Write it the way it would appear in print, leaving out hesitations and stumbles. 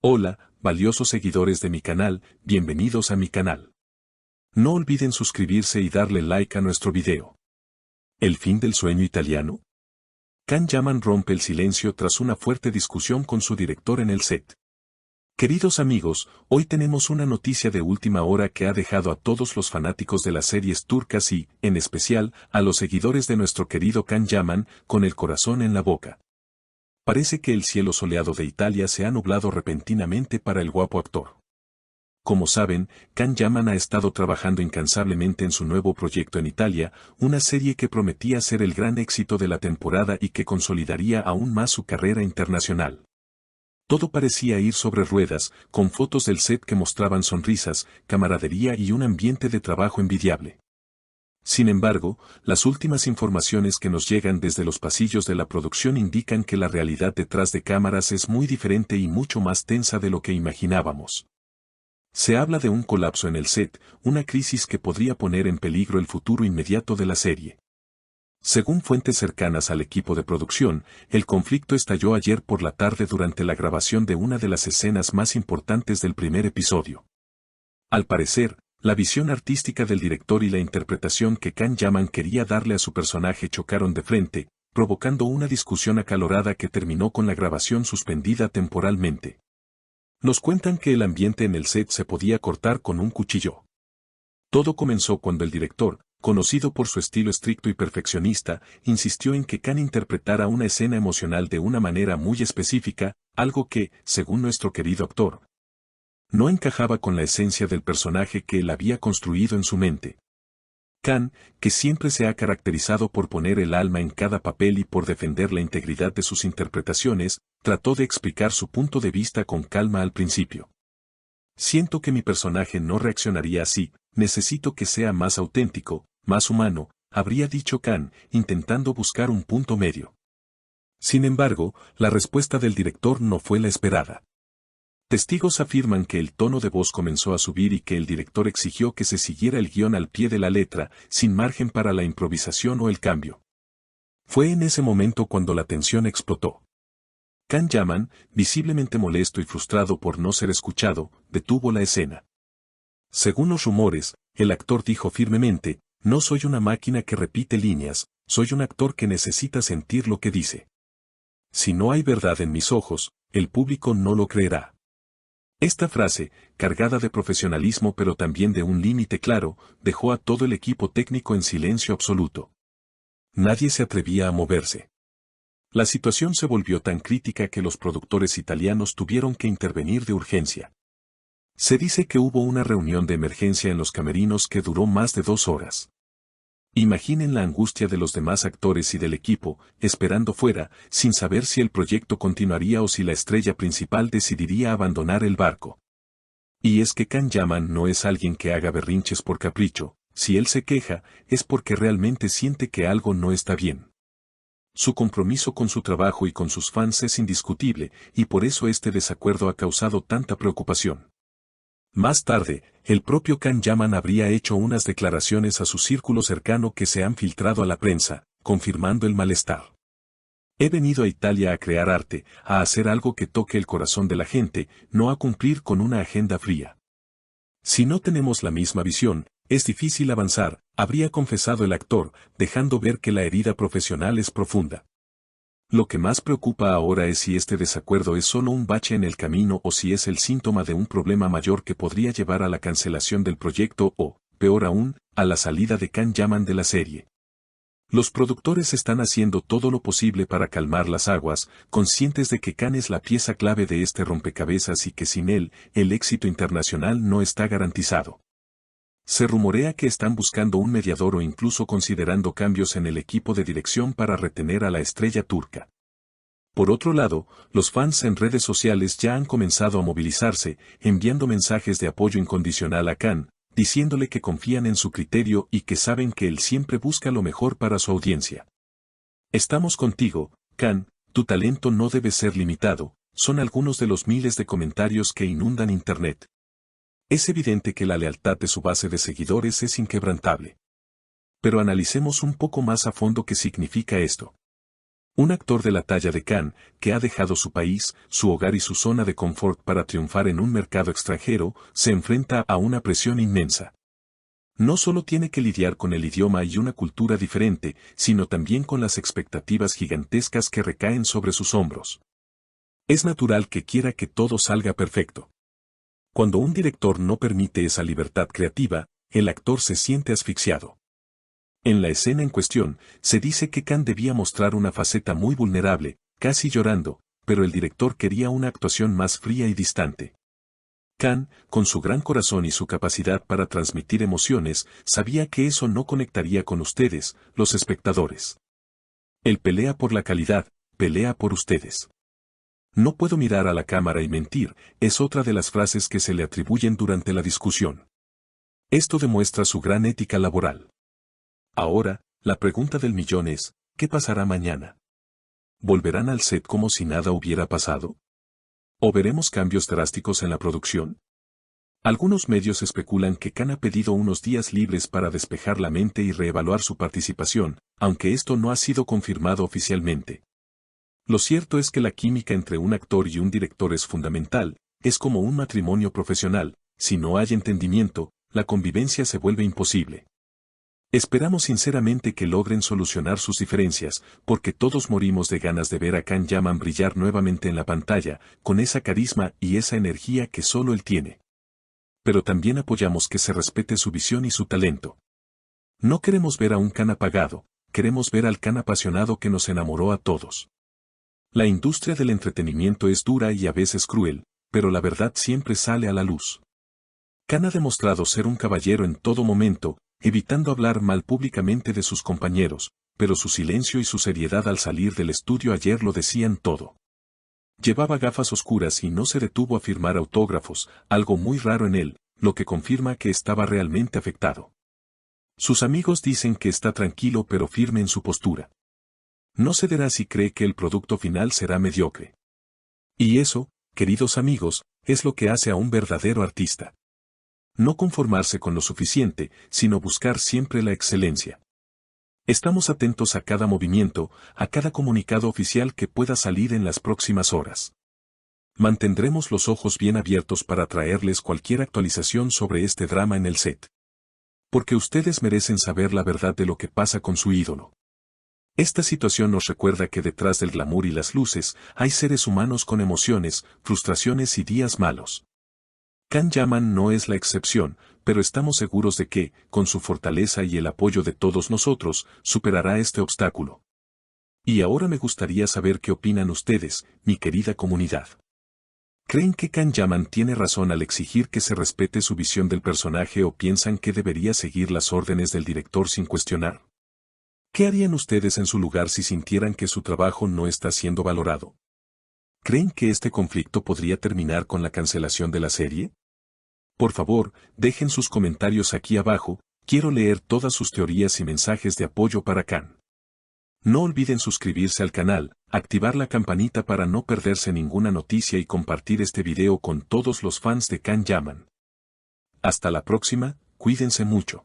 Hola, valiosos seguidores de mi canal, bienvenidos a mi canal. No olviden suscribirse y darle like a nuestro video. ¿El fin del sueño italiano? Can Yaman rompe el silencio tras una fuerte discusión con su director en el set. Queridos amigos, hoy tenemos una noticia de última hora que ha dejado a todos los fanáticos de las series turcas y, en especial, a los seguidores de nuestro querido Can Yaman, con el corazón en la boca. Parece que el cielo soleado de Italia se ha nublado repentinamente para el guapo actor. Como saben, Can Yaman ha estado trabajando incansablemente en su nuevo proyecto en Italia, una serie que prometía ser el gran éxito de la temporada y que consolidaría aún más su carrera internacional. Todo parecía ir sobre ruedas, con fotos del set que mostraban sonrisas, camaradería y un ambiente de trabajo envidiable. Sin embargo, las últimas informaciones que nos llegan desde los pasillos de la producción indican que la realidad detrás de cámaras es muy diferente y mucho más tensa de lo que imaginábamos. Se habla de un colapso en el set, una crisis que podría poner en peligro el futuro inmediato de la serie. Según fuentes cercanas al equipo de producción, el conflicto estalló ayer por la tarde durante la grabación de una de las escenas más importantes del primer episodio. Al parecer, la visión artística del director y la interpretación que Can Yaman quería darle a su personaje chocaron de frente, provocando una discusión acalorada que terminó con la grabación suspendida temporalmente. Nos cuentan que el ambiente en el set se podía cortar con un cuchillo. Todo comenzó cuando el director, conocido por su estilo estricto y perfeccionista, insistió en que Can interpretara una escena emocional de una manera muy específica, algo que, según nuestro querido actor, no encajaba con la esencia del personaje que él había construido en su mente. Can, que siempre se ha caracterizado por poner el alma en cada papel y por defender la integridad de sus interpretaciones, trató de explicar su punto de vista con calma al principio. Siento que mi personaje no reaccionaría así, necesito que sea más auténtico, más humano, habría dicho Can, intentando buscar un punto medio. Sin embargo, la respuesta del director no fue la esperada. Testigos afirman que el tono de voz comenzó a subir y que el director exigió que se siguiera el guión al pie de la letra, sin margen para la improvisación o el cambio. Fue en ese momento cuando la tensión explotó. Can Yaman, visiblemente molesto y frustrado por no ser escuchado, detuvo la escena. Según los rumores, el actor dijo firmemente, "No soy una máquina que repite líneas, soy un actor que necesita sentir lo que dice. Si no hay verdad en mis ojos, el público no lo creerá". Esta frase, cargada de profesionalismo pero también de un límite claro, dejó a todo el equipo técnico en silencio absoluto. Nadie se atrevía a moverse. La situación se volvió tan crítica que los productores italianos tuvieron que intervenir de urgencia. Se dice que hubo una reunión de emergencia en los camerinos que duró más de 2 horas. Imaginen la angustia de los demás actores y del equipo, esperando fuera, sin saber si el proyecto continuaría o si la estrella principal decidiría abandonar el barco. Y es que Can Yaman no es alguien que haga berrinches por capricho, si él se queja, es porque realmente siente que algo no está bien. Su compromiso con su trabajo y con sus fans es indiscutible, y por eso este desacuerdo ha causado tanta preocupación. Más tarde, el propio Can Yaman habría hecho unas declaraciones a su círculo cercano que se han filtrado a la prensa, confirmando el malestar. He venido a Italia a crear arte, a hacer algo que toque el corazón de la gente, no a cumplir con una agenda fría. Si no tenemos la misma visión, es difícil avanzar, habría confesado el actor, dejando ver que la herida profesional es profunda. Lo que más preocupa ahora es si este desacuerdo es solo un bache en el camino o si es el síntoma de un problema mayor que podría llevar a la cancelación del proyecto o, peor aún, a la salida de Can Yaman de la serie. Los productores están haciendo todo lo posible para calmar las aguas, conscientes de que Can es la pieza clave de este rompecabezas y que sin él, el éxito internacional no está garantizado. Se rumorea que están buscando un mediador o incluso considerando cambios en el equipo de dirección para retener a la estrella turca. Por otro lado, los fans en redes sociales ya han comenzado a movilizarse, enviando mensajes de apoyo incondicional a Can, diciéndole que confían en su criterio y que saben que él siempre busca lo mejor para su audiencia. Estamos contigo, Can, tu talento no debe ser limitado, son algunos de los miles de comentarios que inundan Internet. Es evidente que la lealtad de su base de seguidores es inquebrantable. Pero analicemos un poco más a fondo qué significa esto. Un actor de la talla de Khan, que ha dejado su país, su hogar y su zona de confort para triunfar en un mercado extranjero, se enfrenta a una presión inmensa. No solo tiene que lidiar con el idioma y una cultura diferente, sino también con las expectativas gigantescas que recaen sobre sus hombros. Es natural que quiera que todo salga perfecto. Cuando un director no permite esa libertad creativa, el actor se siente asfixiado. En la escena en cuestión, se dice que Khan debía mostrar una faceta muy vulnerable, casi llorando, pero el director quería una actuación más fría y distante. Khan, con su gran corazón y su capacidad para transmitir emociones, sabía que eso no conectaría con ustedes, los espectadores. Él pelea por la calidad, pelea por ustedes. No puedo mirar a la cámara y mentir, es otra de las frases que se le atribuyen durante la discusión. Esto demuestra su gran ética laboral. Ahora, la pregunta del millón es, ¿qué pasará mañana? ¿Volverán al set como si nada hubiera pasado? ¿O veremos cambios drásticos en la producción? Algunos medios especulan que Khan ha pedido unos días libres para despejar la mente y reevaluar su participación, aunque esto no ha sido confirmado oficialmente. Lo cierto es que la química entre un actor y un director es fundamental, es como un matrimonio profesional, si no hay entendimiento, la convivencia se vuelve imposible. Esperamos sinceramente que logren solucionar sus diferencias, porque todos morimos de ganas de ver a Khan Yaman brillar nuevamente en la pantalla, con esa carisma y esa energía que solo él tiene. Pero también apoyamos que se respete su visión y su talento. No queremos ver a un Khan apagado, queremos ver al Khan apasionado que nos enamoró a todos. La industria del entretenimiento es dura y a veces cruel, pero la verdad siempre sale a la luz. Khan ha demostrado ser un caballero en todo momento, evitando hablar mal públicamente de sus compañeros, pero su silencio y su seriedad al salir del estudio ayer lo decían todo. Llevaba gafas oscuras y no se detuvo a firmar autógrafos, algo muy raro en él, lo que confirma que estaba realmente afectado. Sus amigos dicen que está tranquilo pero firme en su postura. No cederá si cree que el producto final será mediocre. Y eso, queridos amigos, es lo que hace a un verdadero artista. No conformarse con lo suficiente, sino buscar siempre la excelencia. Estamos atentos a cada movimiento, a cada comunicado oficial que pueda salir en las próximas horas. Mantendremos los ojos bien abiertos para traerles cualquier actualización sobre este drama en el set. Porque ustedes merecen saber la verdad de lo que pasa con su ídolo. Esta situación nos recuerda que detrás del glamour y las luces, hay seres humanos con emociones, frustraciones y días malos. Khan Yaman no es la excepción, pero estamos seguros de que, con su fortaleza y el apoyo de todos nosotros, superará este obstáculo. Y ahora me gustaría saber qué opinan ustedes, mi querida comunidad. ¿Creen que Khan Yaman tiene razón al exigir que se respete su visión del personaje o piensan que debería seguir las órdenes del director sin cuestionar? ¿Qué harían ustedes en su lugar si sintieran que su trabajo no está siendo valorado? ¿Creen que este conflicto podría terminar con la cancelación de la serie? Por favor, dejen sus comentarios aquí abajo, quiero leer todas sus teorías y mensajes de apoyo para Khan. No olviden suscribirse al canal, activar la campanita para no perderse ninguna noticia y compartir este video con todos los fans de Khan Yaman. Hasta la próxima, cuídense mucho.